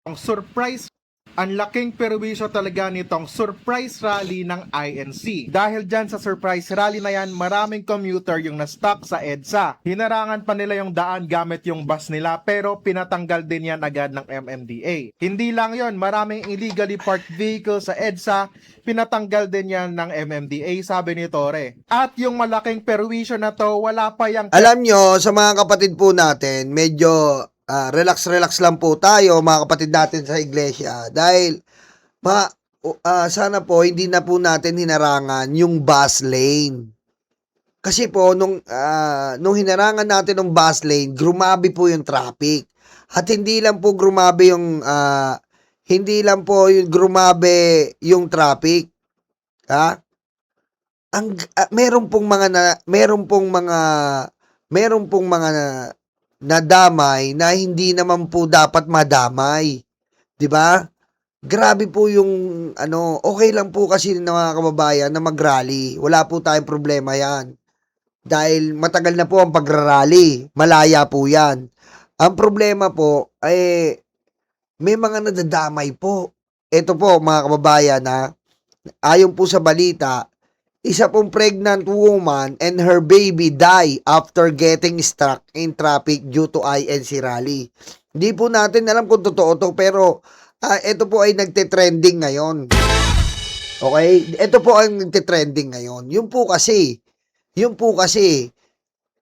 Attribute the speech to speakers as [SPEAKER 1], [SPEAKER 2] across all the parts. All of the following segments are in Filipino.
[SPEAKER 1] Ang surprise, ang laking perwisyo talaga nitong surprise rally ng INC. Dahil dyan sa surprise rally na yan, maraming commuter yung na-stuck sa EDSA. Hinarangan pa nila yung daan gamit yung bus nila, pero pinatanggal din yan agad ng MMDA. Hindi lang yon, maraming illegally parked vehicles sa EDSA, pinatanggal din yan ng MMDA, sabi ni Tore. At yung malaking perwisyo na to, wala pa yung...
[SPEAKER 2] Alam nyo, sa mga kapatid po natin, medyo relax-relax lang po tayo, mga kapatid natin sa iglesia. Dahil, sana po, hindi na po natin hinarangan yung bus lane. Kasi po, nung hinarangan natin ng bus lane, grumabi po yung traffic. At hindi lang po grumabi yung, traffic. Ha? Meron pong mga nadamay na hindi naman po dapat madamay. 'Di ba? Grabe po yung okay lang po kasi ng mga kababayan na mag-rally. Wala po tayong problema 'yan. Dahil matagal na po ang pagrarally. Malaya po 'yan. Ang problema po ay may mga nadadamay po. Ito po mga kababayan ayon po sa balita, isa pong pregnant woman and her baby die after getting stuck in traffic due to INC rally. Hindi po natin alam kung totoo to, pero ito po ay nagte-trending ngayon. Okay? Ito po ang nagte-trending ngayon. Yung po kasi,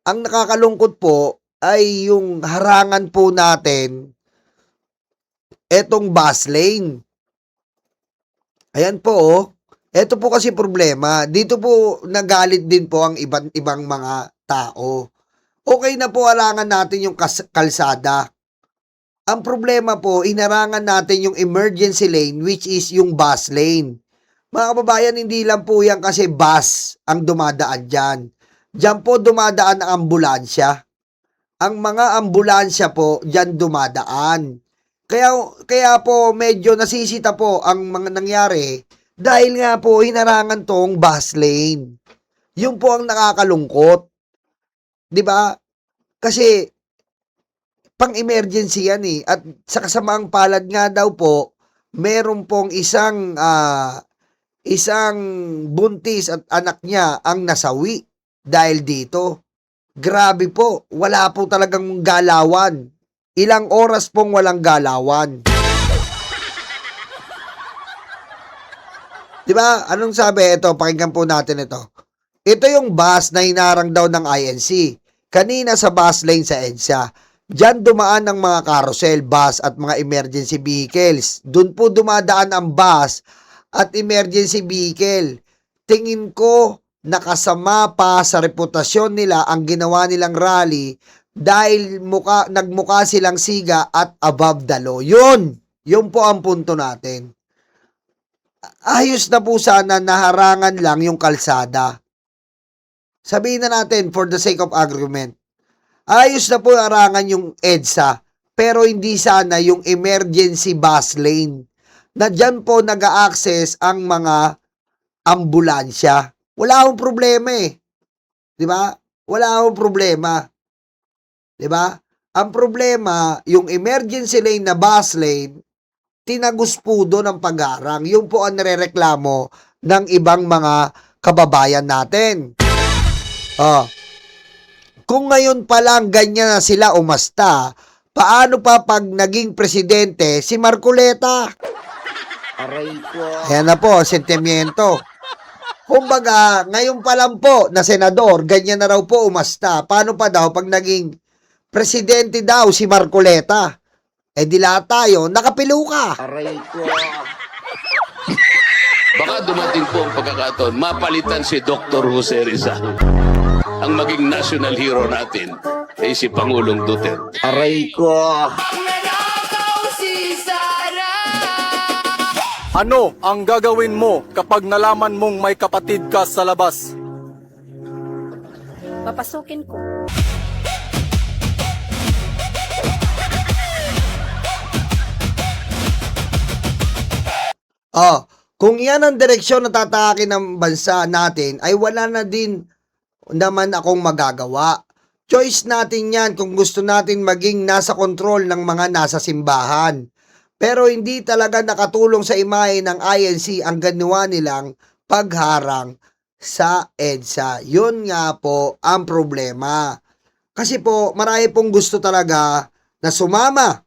[SPEAKER 2] ang nakakalungkot po ay yung harangan po natin etong bus lane. Ayan po, oh. Ito po kasi problema. Dito po nagalit din po ang ibang mga tao. Okay na po harangan natin yung kalsada. Ang problema po, inarangan natin yung emergency lane, which is yung bus lane. Mga kababayan, hindi lang po yan kasi bus ang dumadaan dyan. Dyan po dumadaan ang ambulansya. Ang mga ambulansya po dyan dumadaan. Kaya po medyo nasisita po ang mga nangyari dahil nga po hinarangan tong bus lane. Yung po ang nakakalungkot. 'Di ba? Kasi pang-emergency yan eh. At sa kasamaang palad nga daw po, meron pong isang buntis at anak niya ang nasawi dahil dito. Grabe po, wala po talagang galawan. Ilang oras pong walang galawan. Diba? Anong sabi? Ito, pakinggan po natin ito. Ito yung bus na hinarang daw ng INC. Kanina sa bus lane sa EDSA. Diyan dumaan ang mga carousel, bus at mga emergency vehicles. Doon po dumadaan ang bus at emergency vehicle. Tingin ko nakasama pa sa reputasyon nila ang ginawa nilang rally dahil nagmukha silang siga at above the law. Yun po ang punto natin. Ayos na po sana naharangan lang yung kalsada. Sabihin na natin for the sake of argument. Ayos na po harangan yung EDSA, pero hindi sana yung emergency bus lane. Na dyan po nag-a-access ang mga ambulansya. Wala akong problema eh. 'Di ba? Wala akong problema. 'Di ba? Ang problema, yung emergency lane na bus lane, tinagos po doon ang pag-arang. Yung po ang nirereklamo ng ibang mga kababayan natin. Kung ngayon pa lang ganyan na sila umasta, paano pa pag naging presidente si Marcoleta?
[SPEAKER 3] Aray ko.
[SPEAKER 2] Ayan na po, sentimiento. Kumbaga, ngayon pa lang po na senador, ganyan na raw po umasta. Paano pa daw pag naging presidente daw si Marcoleta? Di lahat tayo, nakapiluka.
[SPEAKER 3] Aray ko.
[SPEAKER 4] Baka dumating po ang pagkakataon, mapalitan si Dr. Jose Rizal. Ang maging national hero natin ay si Pangulong Duterte.
[SPEAKER 3] Aray ko.
[SPEAKER 5] Ano ang gagawin mo kapag nalaman mong may kapatid ka sa labas?
[SPEAKER 6] Papasukin ko.
[SPEAKER 2] Kung yan ang direksyon na tatakin ng bansa natin, ay wala na din naman akong magagawa. Choice natin yan kung gusto natin maging nasa kontrol ng mga nasa simbahan. Pero hindi talaga nakatulong sa imahe ng INC ang ginawa nilang pagharang sa EDSA. Yun nga po ang problema. Kasi po, marami pong gusto talaga na sumama.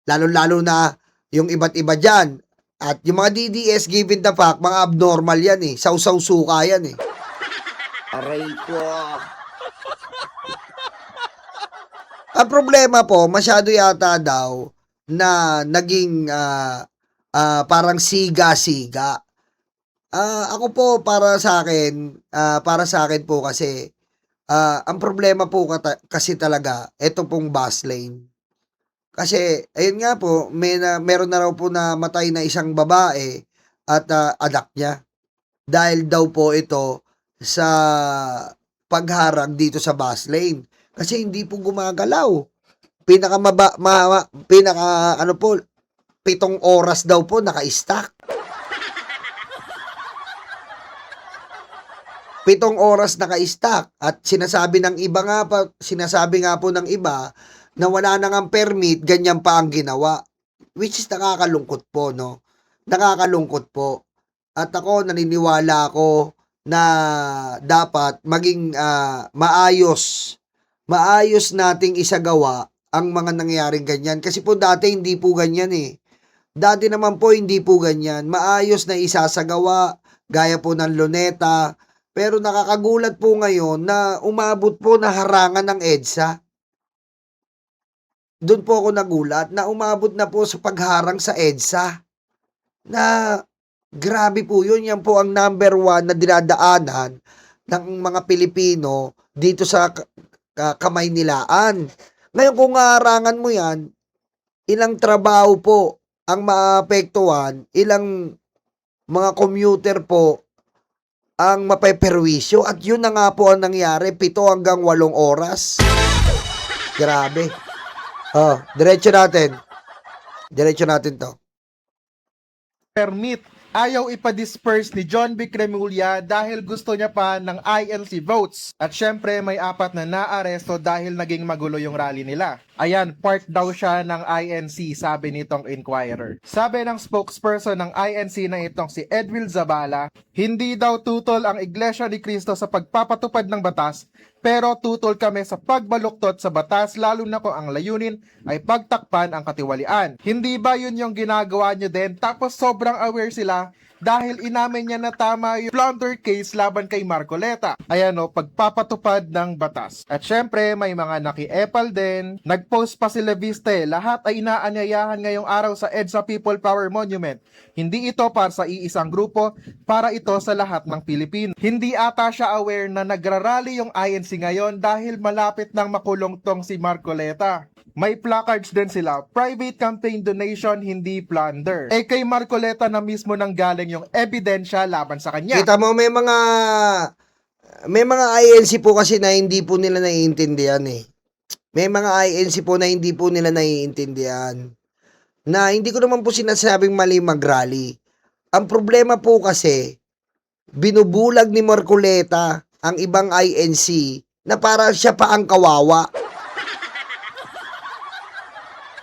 [SPEAKER 2] Lalo-lalo na yung iba't iba dyan. At yung mga DDS, given the fact, mga abnormal yan eh. Sausaw suka yan eh.
[SPEAKER 3] Aray ko.
[SPEAKER 2] Ang problema po, masyado yata daw na naging parang siga-siga. Ako po para sa akin po kasi ang problema po kasi talaga ito pong bus lane. Kasi ayun nga po, meron na raw po na matay na isang babae at anak niya dahil daw po ito sa pagharang dito sa bus lane. Kasi hindi po gumagalaw. Pinaka 7 oras daw po naka-stack. 7 oras naka-stack at sinasabi nga po ng iba na wala na ngang permit, ganyan pa ang ginawa. Which is nakakalungkot po, no? Nakakalungkot po. At ako, naniniwala ako na dapat maging maayos nating isagawa ang mga nangyayaring ganyan. Kasi po dati hindi po ganyan eh. Dati naman po hindi po ganyan. Maayos na isasagawa, gaya po ng Luneta. Pero nakakagulat po ngayon na umabot po na harangan ng EDSA. Doon po ako nagulat na umabot na po sa pagharang sa EDSA. Na grabe po yun. Yan po ang number 1 na dinadaanan ng mga Pilipino dito sa Kamaynilaan. Ngayon kung harangan mo yan, ilang trabaho po ang maapektuhan, ilang mga commuter po ang mapeperwisyo at yun na nga po ang nangyari, 7 hanggang 8 oras. Grabe. Diretso natin to.
[SPEAKER 1] Permit. Ayaw ipa-disperse ni John B. Cremulya dahil gusto niya pa ng INC votes. At syempre may 4 na naaresto dahil naging magulo yung rally nila. Ayan, part daw siya ng INC, sabi nitong Inquirer. Sabi ng spokesperson ng INC na itong si Edwil Zabala, hindi daw tutol ang Iglesia ni Cristo sa pagpapatupad ng batas, pero tutol kami sa pagbaluktot sa batas lalo na kung ang layunin ay pagtakpan ang katiwalian. Hindi ba yun yung ginagawa nyo din? Tapos sobrang aware sila dahil inamin niya na tama yung plunder case laban kay Marcoleta. Ayan o, pagpapatupad ng batas. At syempre, may mga naki-epal din. Nag-post pa si Leviste, lahat ay inaanyayahan ngayong araw sa EDSA People Power Monument. Hindi ito para sa iisang grupo, para ito sa lahat ng Pilipino. Hindi ata siya aware na nagrarally yung INC ngayon dahil malapit nang makulong tong si Marcoleta. May placards din sila, private campaign donation, hindi plunder. Kay Marcoleta na mismo nang galing yung ebidensya laban sa kanya.
[SPEAKER 2] Kita mo, may mga INC po kasi na hindi po nila naiintindihan eh. May mga INC po na hindi po nila naiintindihan. Na hindi ko naman po sinasabing mali mag-rally. Ang problema po kasi, binubulag ni Marcoleta ang ibang INC na para siya pa ang kawawa.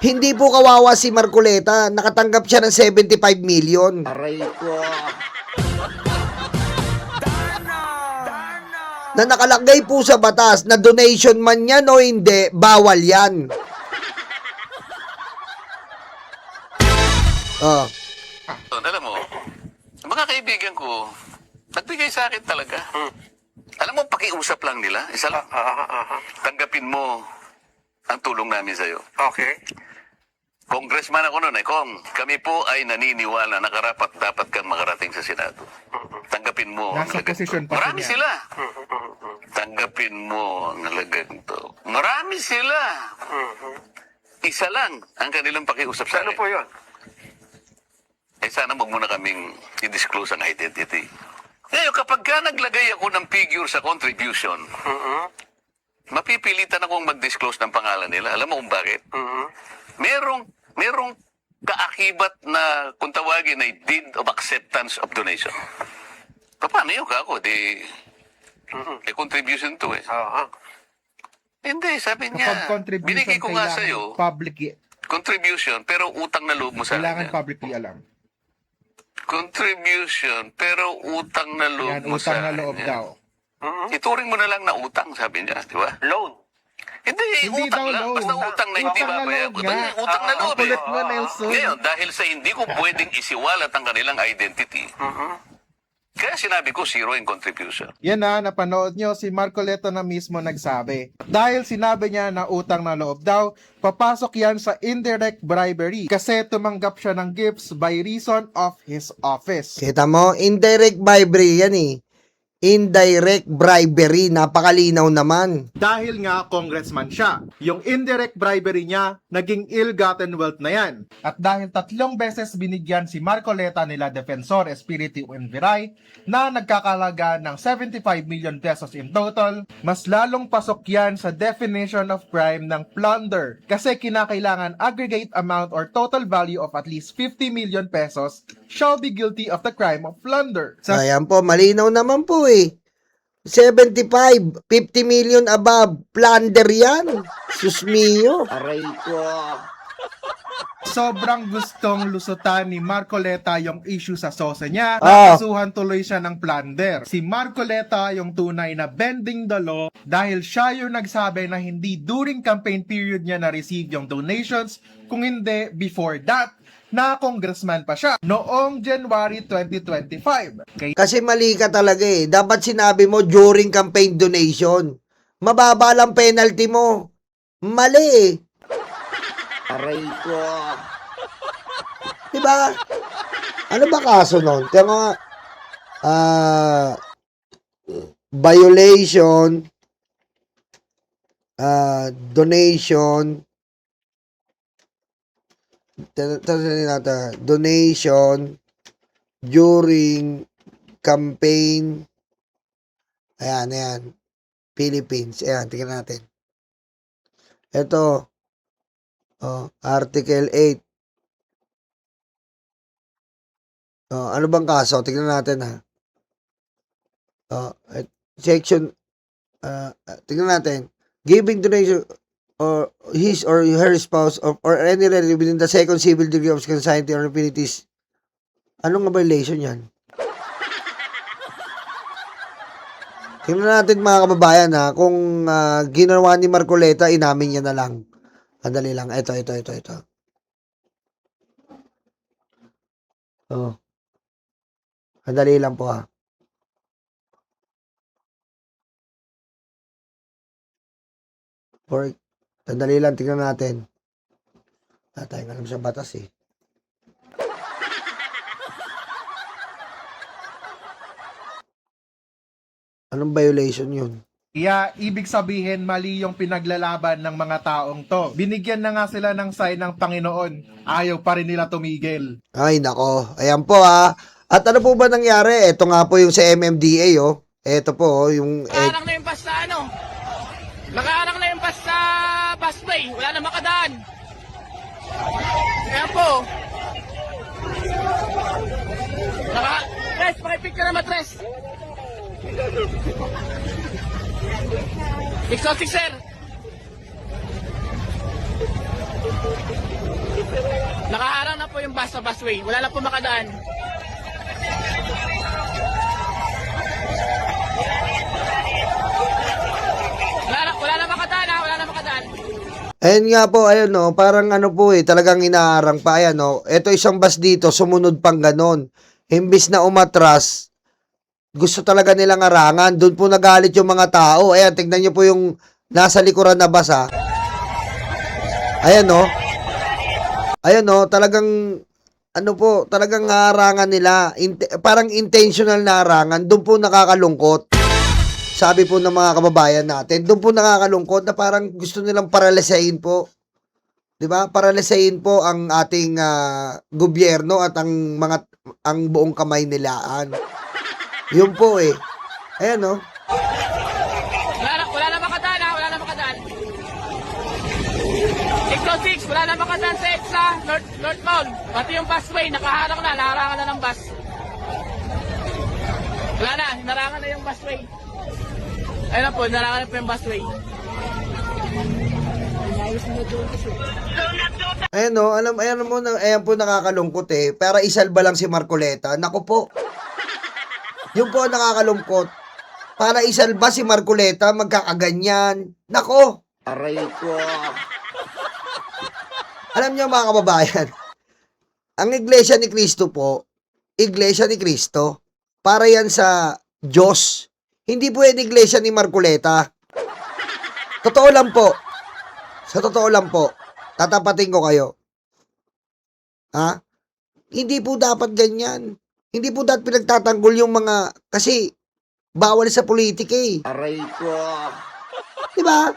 [SPEAKER 2] Hindi po kawawa si Marcoleta, nakatanggap siya ng 75 million.
[SPEAKER 3] Aray ko.
[SPEAKER 2] Na nakalagay po sa batas na donation man yan o hindi, bawal yan.
[SPEAKER 4] Alam mo, mga kaibigan ko, nagbigay sa akin talaga. Alam mo, pakiusap lang nila. Isa lang. Tanggapin mo ang tulong namin sa'yo.
[SPEAKER 6] Okay.
[SPEAKER 4] Congressman ako noon, Kong. Kami po ay naniniwala na karapat-dapat kang makarating sa Senado. Tanggapin mo ang
[SPEAKER 1] Nasa
[SPEAKER 4] halagang
[SPEAKER 1] posisyon
[SPEAKER 4] to.
[SPEAKER 1] pa
[SPEAKER 4] Marami
[SPEAKER 1] niya.
[SPEAKER 4] sila. Tanggapin mo ang halagang to. Marami sila. Isa lang ang kanilang pakiusap sa
[SPEAKER 6] Ano
[SPEAKER 4] akin.
[SPEAKER 6] po yun?
[SPEAKER 4] Sana wag mo na kaming i-disclose ang identity. Ngayon, kapag ka naglagay ako ng figure sa contribution, mapipilitan akong mag-disclose ng pangalan nila. Alam mo kung bakit? Merong kaakibat na kung tawagin ay deed of acceptance of donation. Paano yun ka ako? Contribution to eh. Hindi, sabi niya.
[SPEAKER 1] Kapag contribution,
[SPEAKER 4] Binigay ko nga
[SPEAKER 1] kailangan
[SPEAKER 4] sa'yo,
[SPEAKER 1] public
[SPEAKER 4] Contribution, pero utang na loob mo sa
[SPEAKER 1] Kailangan
[SPEAKER 4] akin.
[SPEAKER 1] publicly alam.
[SPEAKER 4] Contribution, pero utang na loob
[SPEAKER 1] Yan,
[SPEAKER 4] mo
[SPEAKER 1] utang
[SPEAKER 4] sa
[SPEAKER 1] na loob
[SPEAKER 4] akin.
[SPEAKER 1] daw.
[SPEAKER 4] Ituring mo na lang na utang, sabi niya, di ba?
[SPEAKER 3] Loan.
[SPEAKER 4] Hindi,
[SPEAKER 1] Hindi
[SPEAKER 4] utang
[SPEAKER 1] daw
[SPEAKER 4] lang.
[SPEAKER 1] loan.
[SPEAKER 4] Basta utang na hindi
[SPEAKER 1] Utang na
[SPEAKER 4] babayaran.
[SPEAKER 1] loob nga.
[SPEAKER 4] Utang na loob
[SPEAKER 1] Ang kulit mo,
[SPEAKER 4] eh.
[SPEAKER 1] Nelson.
[SPEAKER 4] Ngayon, dahil sa hindi ko pwedeng isiwalat ang kanilang identity, kaya sinabi ko zero in contribution.
[SPEAKER 1] Yan na, napanood nyo, si Marcoleta na mismo nagsabi. Dahil sinabi niya na utang na loob daw, papasok yan sa indirect bribery kasi tumanggap siya ng gifts by reason of his office.
[SPEAKER 2] Kita mo, indirect bribery yan eh. Indirect bribery, napakalinaw naman.
[SPEAKER 1] Dahil nga congressman siya, yung indirect bribery niya, naging ill-gotten wealth na yan. At dahil 3 beses binigyan si Marcoleta nila Defensor Espiritu Enviray na nagkakalaga ng 75 million pesos in total, mas lalong pasok yan sa definition of crime ng plunder kasi kinakailangan aggregate amount or total value of at least 50 million pesos shall be guilty of the crime of plunder. Sa
[SPEAKER 2] Ayan po, malinaw naman po eh. 75, 50 million above, plunder yan. Sus mio.
[SPEAKER 3] Aray ko.
[SPEAKER 1] sobrang gustong lusutan ni Marcoleta yung issue sa sose niya,
[SPEAKER 2] Ah.
[SPEAKER 1] nakasuhan tuloy siya ng plunder. Si Marcoleta yung tunay na bending the law dahil siya yung nagsabi na hindi during campaign period niya na-receive yung donations, kung hindi before that, na congressman pa siya noong January 2025.
[SPEAKER 2] Kasi mali ka talaga eh. Dapat sinabi mo during campaign donation. Mababa lang penalty mo. Mali eh.
[SPEAKER 3] Aray ko.
[SPEAKER 2] Diba? Ano ba kaso nun? Kaya nga, violation, donation, donation during campaign. Ayan. Philippines. Ayan, tingnan natin. Ito, Article 8. Ano bang kaso? Tingnan natin ha. Section, tingnan natin. Giving donation or his or her spouse or any relative within the second civil degree of consanguinity or affinities. Anong violation yan? Tingnan natin mga kababayan ha, kung ginawa ni Marcoleta, inamin niya na lang. Andali lang. Ito. Andali lang po ha. Sandali lang, tingnan natin. Tayong alam sa batas eh. Anong violation yun?
[SPEAKER 1] Kaya, ibig sabihin, mali yung pinaglalaban ng mga taong to. Binigyan na nga sila ng sign ng Panginoon. Ayaw pa rin nila tumigil.
[SPEAKER 2] Ay, nako. Ayan po ha. At ano po ba nangyari? Ito nga po yung sa MMDA oh. Ito po yung...
[SPEAKER 6] Nakaarang na yung bus sa ano? Nakaarang na yung bus sa busway. Wala na makadaan. Kaya po. Tres, pakipicture na matres. 606 sir. Nakaharang na po yung bus sa busway. Wala na po makadaan. Wala na makadaan ha. Wala na makadaan.
[SPEAKER 2] Ayun nga po, ayun no, parang ano po eh, talagang inaarang pa, ayan no. Ito isang bus dito, sumunod pang ganon. Imbis na umatras, gusto talaga nilang arangan. Doon po nagalit yung mga tao. Ayan, tignan nyo po yung nasa likuran na bus ha. Ayan no. Ayan no, talagang, ano po, talagang harangan nila. Parang intentional na harangan. Doon po nakakalungkot. Sabi po ng mga kababayan natin, doon po nakakalungkot na parang gusto nilang paralisahin po. 'Di ba? Paralisahin po ang ating gobyerno at ang buong kamay nilaan. Yun po eh. Ayan no.
[SPEAKER 6] Wala na makadaan ha. Wala na makadaan. 606, wala na makadaan sa EDSA, North Mall. Pati yung busway, nakaharang na, naharangan na ng bus. Wala na, narangan na yung busway. Ayun na po, narangan na po yung busway.
[SPEAKER 2] Ayan o, ayan mo, ayan po nakakalungkot eh. Para isalba lang si Marcoleta. Naku po. Yung po ang nakakalungkot. Para isalba si Marcoleta, magkakaganyan. Nako.
[SPEAKER 3] Aray ko.
[SPEAKER 2] Alam niyo mga kababayan, ang Iglesia ni Cristo po, Iglesia ni Cristo, para yan sa Diyos. Hindi po yan Iglesia ni Marcoleta. Totoo lang po. Sa totoo lang po. Tatapatin ko kayo. Ha? Hindi po dapat ganyan. Hindi po dapat pinagtatanggol yung mga, kasi bawal sa politika eh.
[SPEAKER 3] Aray ko.
[SPEAKER 2] Diba?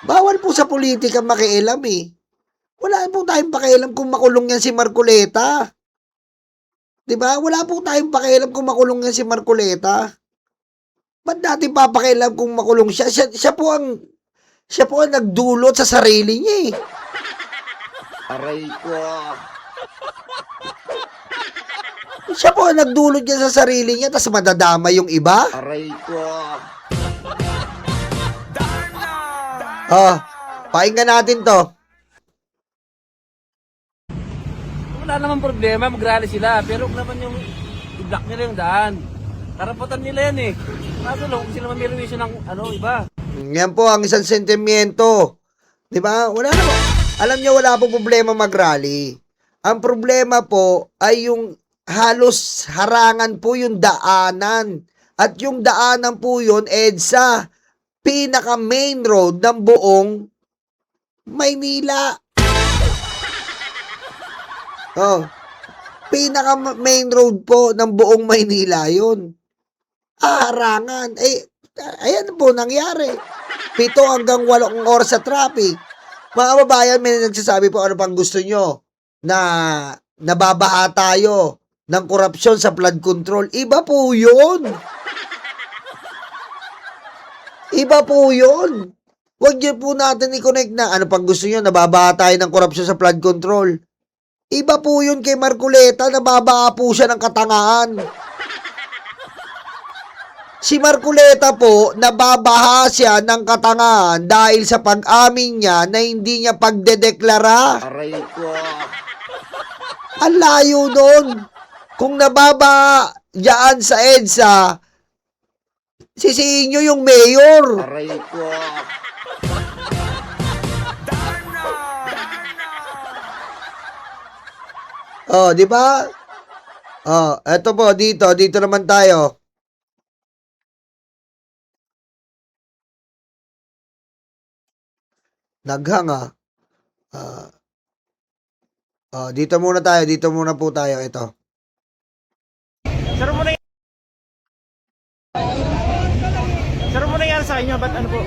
[SPEAKER 2] Bawal po sa politika makialam eh. Wala po tayong pakialam kung makulong yan si Marcoleta. Diba? Wala po tayong pakialam kung makulong yan si Marcoleta. Ba't natin papakialam kung makulong siya? Siya po ang nagdulot sa sarili niya eh.
[SPEAKER 3] Aray ko.
[SPEAKER 2] Siya po ang nagdulot niya sa sarili niya, tapos madadama yung iba.
[SPEAKER 3] Aray ko.
[SPEAKER 2] Pakinggan natin to.
[SPEAKER 6] Wala naman problema, mag-rally sila. Pero kung naman yung i-block nila yung daan. Karapatan nila yan eh. Kaso lang, kung sila may revision ng iba.
[SPEAKER 2] Yan po ang isang sentimiento. Di ba? Wala naman. Alam niyo, wala po problema mag-rally. Ang problema po ay yung halos harangan po yung daanan. At yung daanan po yun, EDSA, pinaka main road ng buong Maynila. Pinaka main road po ng buong Maynila yun. Harangan. Ayan po nangyari. 7 hanggang 8 oras sa traffic. Mga kababayan, may nagsasabi po ano pang gusto nyo na nababaha tayo ng korupsyon sa flood control. Iba po yun. Iba po yun. Huwag niyo po natin i-connect na ano pang gusto nyo, nababaha tayo ng korupsyon sa flood control. Iba po yun kay Marcoleta, nababaha po siya ng katangahan. Si Marcoleta po, nababaha siya ng katangahan dahil sa pag-amin niya na hindi niya pagdedeklara.
[SPEAKER 3] Aray ko.
[SPEAKER 2] Ang layo doon. Kung nababaha dyan sa EDSA, sisihin nyo yung mayor.
[SPEAKER 3] Aray ko.
[SPEAKER 2] Di ba? Eto po, dito naman tayo. Naghang dito muna po tayo, ito.
[SPEAKER 7] Sir, mo nangyari sa inyo? Ba't ano po?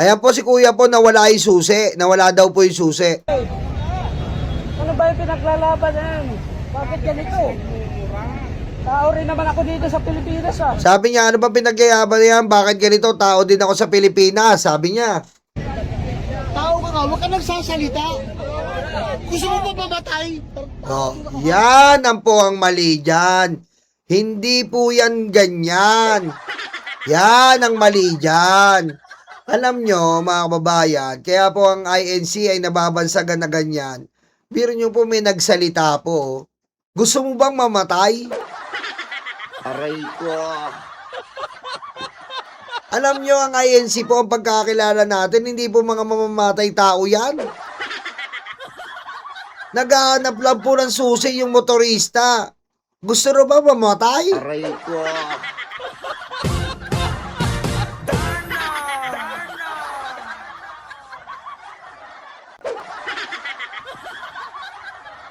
[SPEAKER 2] Ayan po si kuya po, nawala yung susi. Nawala daw po yung susi.
[SPEAKER 6] Ano ba yung pinaglalaban yan? Bakit ganito? Tao rin naman ako dito sa Pilipinas ah.
[SPEAKER 2] Sabi niya, ano ba pinagyayaban yan? Bakit ganito? Tao din ako sa Pilipinas, sabi niya.
[SPEAKER 8] Tao ka nga, huwag ka nagsasalita. Gusto mo ba mamatay?
[SPEAKER 2] Yan ang po ang mali dyan. Hindi po yan ganyan. Yan ang mali dyan. Alam nyo, mga kababayan, kaya po ang INC ay nababansagan na ganyan. Biro nyo po may nagsalita po. Gusto mo bang mamatay?
[SPEAKER 3] Aray ko.
[SPEAKER 2] Alam nyo, ang INC po, ang pagkakilala natin, hindi po mga mamamatay tao yan. Naghahanap lang po ng susi yung motorista. Gusto ro ba mamatay?
[SPEAKER 3] Aray ko.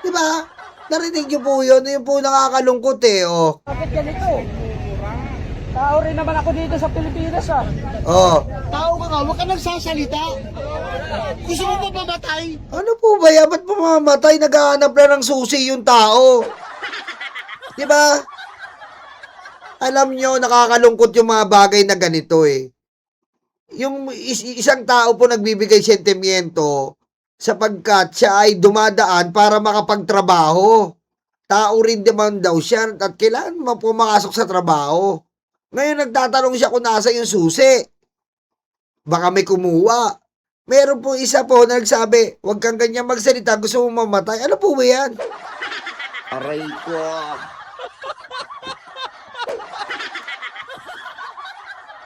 [SPEAKER 2] Diba? Narinig nyo po yun. Yun po nakakalungkot eh.
[SPEAKER 6] Bakit ganito? Tao rin naman ako dito sa Pilipinas ah.
[SPEAKER 8] Tao ka nga, huwag ka nagsasalita. Gusto mo ba mamatay?
[SPEAKER 2] Ano po ba yan? Ba't mamamatay? Naghahanap na ng susi yung tao. Diba? Alam nyo, nakakalungkot yung mga bagay na ganito eh. Yung isang tao po nagbibigay sentimiento sapagkat siya ay dumadaan para makapagtrabaho. Tao rin naman daw siya at kailangan mo pumakasok sa trabaho. Ngayon nagtatanong siya kung nasa yung susi. Baka may kumuha. Meron po isa po na nagsabi, huwag kang ganyan magsalita, gusto mo mamatay. Ano po ba yan?
[SPEAKER 3] Aray ko.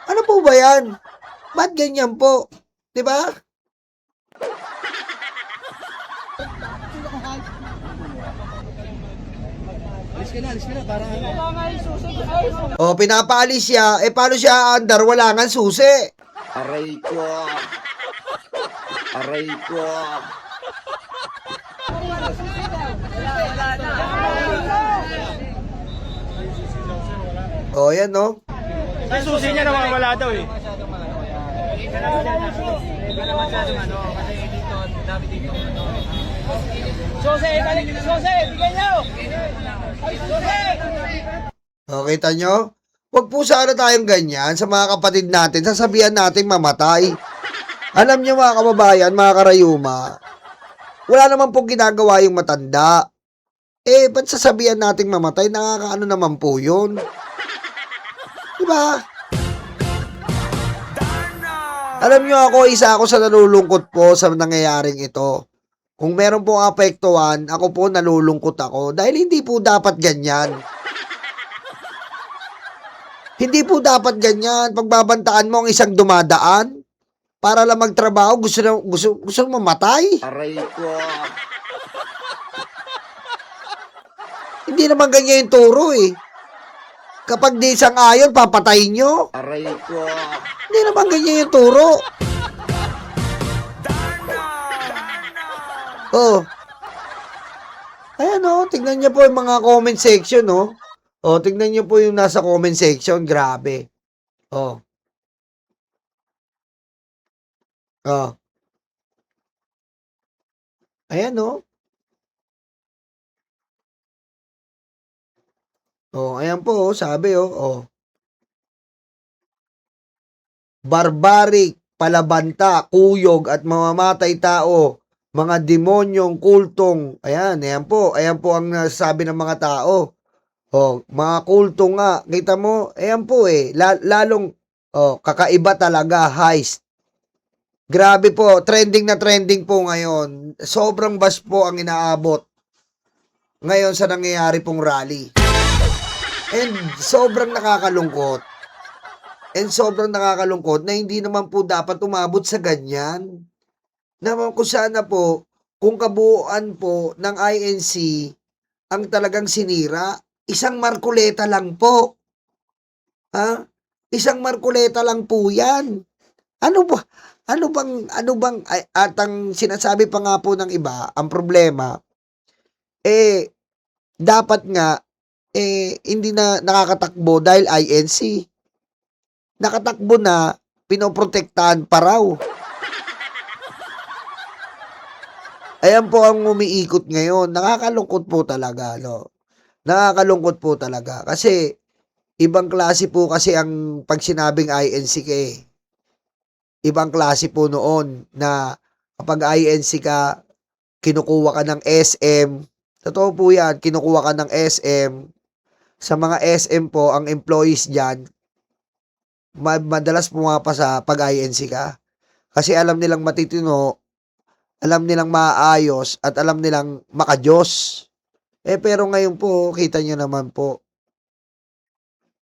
[SPEAKER 2] Ano po ba yan? Ba't ganyan po? Diba? O, pinapaalis siya. Eh, paano siya aandar? Wala nga susi.
[SPEAKER 3] Aray ko. Aray ko.
[SPEAKER 2] O, yan, no?
[SPEAKER 7] Yung susi niya nawawala daw eh. Susi, balik! Susi, bigyan niyo! Susi!
[SPEAKER 2] O, kita nyo? Huwag po sana tayong ganyan sa mga kapatid natin. Sasabihan natin mamatay. Alam nyo mga kababayan, mga karayuma, wala naman pong ginagawa yung matanda. Eh, ba't sasabihan natin mamatay? Nakakaano naman po yun? Diba? Alam nyo ako, isa ako sa nalulungkot po sa nangyayaring ito. Kung meron pong apektuhan, ako po nalulungkot ako dahil hindi po dapat ganyan. Hindi po dapat ganyan. Pagbabantaan mo ang isang dumadaan para lang magtrabaho, gusto mamatay.
[SPEAKER 3] Aray ko.
[SPEAKER 2] Hindi naman ganyan yung turo eh. Kapag di isang ayon, papatayin nyo.
[SPEAKER 3] Aray ko.
[SPEAKER 2] Hindi naman ganyan yung turo. Oh. Ayan oh, tignan niyo po yung mga comment section, oh. Oh, tignan niyo po yung nasa comment section, grabe. Oh. Oh. Ayan oh. Oh, ayan po, oh, sabi oh, oh. Barbaric, palabanta, kuyog at mamamatay tao, mga demonyong kultong. Ayan po ang nasabi ng mga tao. Oh, mga kultong nga, kita mo, ayan po eh, lalong kakaiba talaga, heist. Grabe po, trending na trending po ngayon. Sobrang bas po ang inaabot ngayon sa nangyayari pong rally. And sobrang nakakalungkot. And sobrang nakakalungkot na hindi naman po dapat umabot sa ganyan. Naman kung sana po, kung kabuuan po ng INC ang talagang sinira, isang Marcoleta lang po. Ha? Isang Marcoleta lang po yan. Ano bang, at ang sinasabi pa nga po ng iba, ang problema, dapat nga, hindi na nakakatakbo dahil INC. Nakatakbo na, pinoprotektahan pa raw. Ayan po ang umiikot ngayon. Nakakalungkot po talaga, no? Nakakalungkot po talaga. Kasi, ibang klase po kasi ang pag sinabing INC eh. Ibang klase po noon na kapag INC ka, kinukuha ka ng SM. Totoo po yan, kinukuha ka ng SM. Sa mga SM po, ang employees dyan, madalas pumapa sa pag-INC ka. Kasi alam nilang matitino, alam nilang maayos, at alam nilang makajos. Pero ngayon po, kita nyo naman po,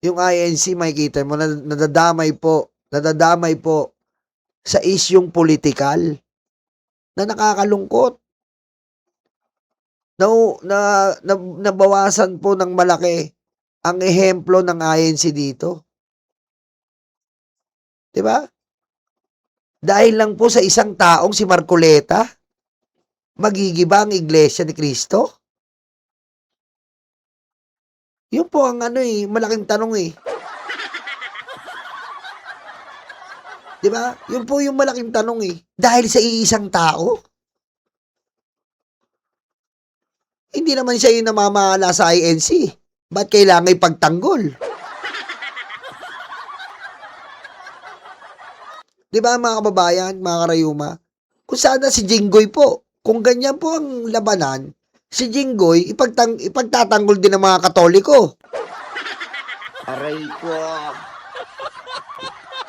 [SPEAKER 2] yung INC, makikita mo, nadadamay po sa isyong politikal na nakakalungkot. Nabawasan po ng malaki ang ehemplo ng INC dito. Diba? Dahil lang po sa isang taong si Marcoleta, magigiba ang Iglesia ni Cristo? Yun po ang malaking tanong eh. Diba? Yun po yung malaking tanong eh. Dahil sa iisang tao? Hindi naman siya yung namamahala sa INC. Ba't kailangan ipagtanggol? Diba mga kababayan, mga karayuma? Kung sana si Jinggoy po, kung ganyan po ang labanan, si Jinggoy ipagtatanggol din ng mga Katoliko.
[SPEAKER 3] Aray ko.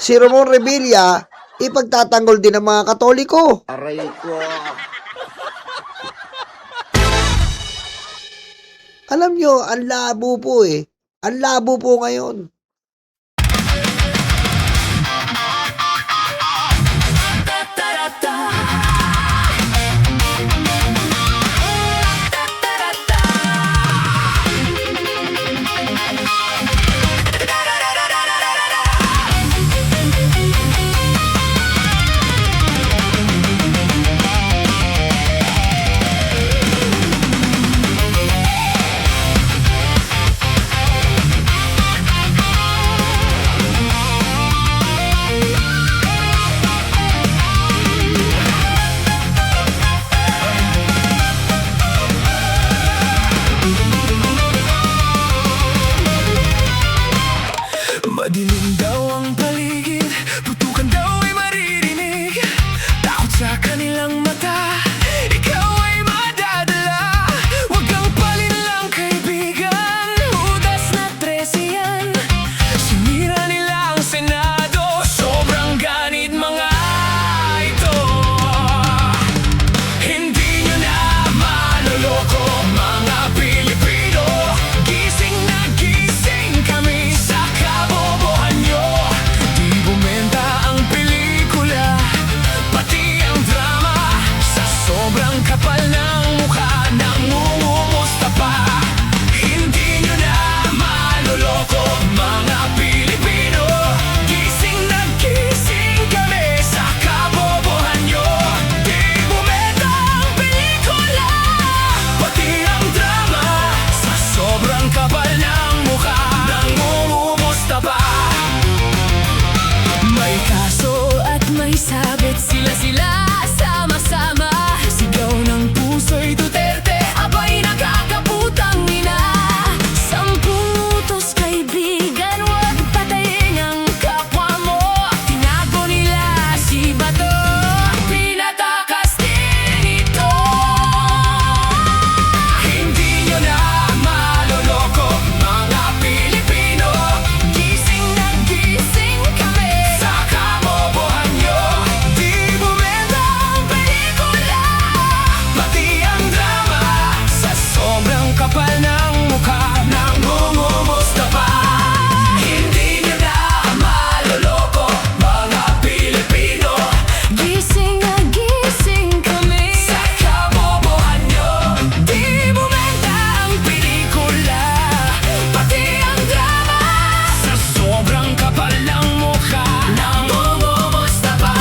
[SPEAKER 2] si Ramon Revilla, ipagtatanggol din ng mga Katoliko.
[SPEAKER 3] Aray ko.
[SPEAKER 2] Alam nyo, ang labo po eh. Ang labo po ngayon.
[SPEAKER 9] Madilim daw ang paligid, putukan daw ay maririnig. Takot sa kanilang mata, ikaw ay madadala. Huwag kang palinlang kaibigan, Judas na 13 yan. Sinira nila ang Senado, sobrang ganit mga ito. Hindi nyo na maloloko mga Pilipino. Gising na gising kami sa kabobohan nyo. Di bumenta ang pelikula, pati ang drama. Sa sobrang kapal ng mukha, nangungumusta pa. Hindi nyo na maloloko mga Pilipino. Gising na gising kami sa kabobohan nyo. Di bumenta ang pelikula, pati ang drama. Sa sobrang kapal ng mukha, nangungumusta pa. May kaso at may sabit, sila sama-sama. Sigaw ng puso'y Duterte, abay nakakaputang ina. 10 utos kaibigan, huwag patayin ang kapwa mo. Tinago nila si Bato, pinatakas din ito. Hindi nyo na maloloko mga Pilipino. Gising na gising kami sa kabobohan nyo. Di bumenta ang pelikula, pati ang drama. Sa sobrang kapal ng mukha, nangungumusta pa. Hindi nyo na maloloko mga Pilipino. Gising na gising kami sa kabobohan nyo. Di bumenta ang pelikula, pati ang drama. Sa sobrang kapal ng mukha, nangungumusta pa.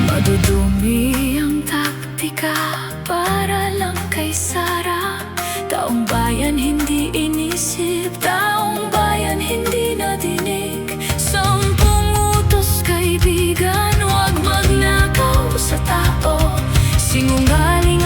[SPEAKER 9] Madudumi ang taktika para lang kay Sara. Taong bayan hindi inisip, taong bayan hindi nadinig. 10 utos kaibigan, huwag magnakaw sa tao. Sinungaling